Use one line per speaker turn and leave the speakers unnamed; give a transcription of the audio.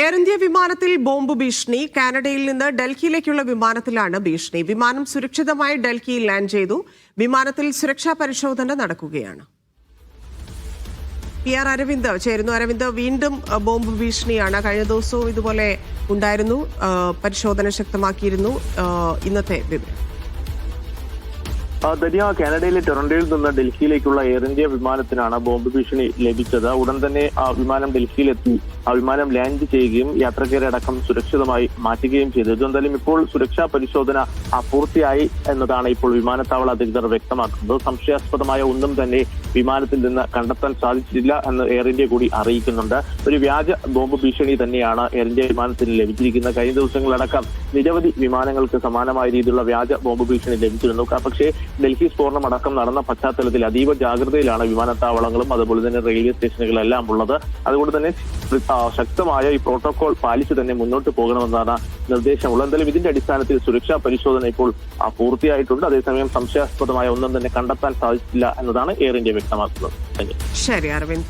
Air India വിമാനത്തിൽ bomb ഭീഷണി. കാനഡയിൽ നിന്ന് ഡൽഹിയിലേക്കുള്ള വിമാനത്തിലാണ് ഭീഷണി. വിമാനം സുരക്ഷിതമായി ഡൽഹിയിൽ ലാൻഡ് ചെയ്തു. വിമാനത്തിൽ സുരക്ഷാ പരിശോധന നടക്കുകയാണ്. PR അരവിന്ദ് ചേരുന്നു. അരവിന്ദ്, വീണ്ടും ബോംബ് ഭീഷണിയാണ്. കഴിഞ്ഞ ദിവസവും ഇതുപോലെ ഉണ്ടായിരുന്നു. പരിശോധന ശക്തമാക്കിയിരുന്നു. ഇന്നത്തെ വിവരം.
ധന്യ, കാനഡയിലെ ടൊറന്റോയിൽ നിന്ന് ഡൽഹിയിലേക്കുള്ള എയർ ഇന്ത്യ വിമാനത്തിനാണ് ബോംബ് ഭീഷണി ലഭിച്ചത്. ഉടൻ തന്നെ ആ വിമാനം ഡൽഹിയിലെത്തി ആ വിമാനം ലാൻഡ് ചെയ്യുകയും യാത്രക്കാരെ അടക്കം സുരക്ഷിതമായി മാറ്റുകയും ചെയ്തു. ഇതെന്തായാലും ഇപ്പോൾ സുരക്ഷാ പരിശോധന പൂർത്തിയായി എന്നതാണ് ഇപ്പോൾ വിമാനത്താവള അധികൃതർ വ്യക്തമാക്കുന്നത്. സംശയാസ്പദമായ ഒന്നും തന്നെ വിമാനത്തിൽ നിന്ന് കണ്ടെത്താൻ സാധിച്ചിട്ടില്ല എന്ന് എയർ ഇന്ത്യ കൂടി അറിയിക്കുന്നുണ്ട്. ഒരു വ്യാജ ബോംബ് ഭീഷണി തന്നെയാണ് എയർ ഇന്ത്യ വിമാനത്തിന് ലഭിച്ചിരിക്കുന്നത്. കഴിഞ്ഞ ദിവസങ്ങളടക്കം നിരവധി വിമാനങ്ങൾക്ക് സമാനമായ രീതിയിലുള്ള വ്യാജ ബോംബ് ഭീഷണി ലഭിച്ചിരുന്നു. പക്ഷേ ഡൽഹി സ്ഫോടനം അടക്കം നടന്ന പശ്ചാത്തലത്തിൽ അതീവ ജാഗ്രതയിലാണ് വിമാനത്താവളങ്ങളും അതുപോലെ തന്നെ റെയിൽവേ സ്റ്റേഷനുകളെല്ലാം ഉള്ളത്. അതുകൊണ്ട് തന്നെ ശക്തമായ ഈ പ്രോട്ടോകോൾ പാലിച്ച് തന്നെ മുന്നോട്ട് പോകണമെന്നാണ് നിർദ്ദേശമുള്ളത്. എന്തായാലും ഇതിന്റെ അടിസ്ഥാനത്തിൽ സുരക്ഷാ പരിശോധന ഇപ്പോൾ പൂർത്തിയായിട്ടുണ്ട്. അതേസമയം സംശയാസ്പദമായ ഒന്നും തന്നെ കണ്ടെത്താൻ സാധിച്ചില്ല എന്നതാണ് എയർ ഇന്ത്യ വ്യക്തമാക്കുന്നത്.
ശരി അരവിന്ദ്.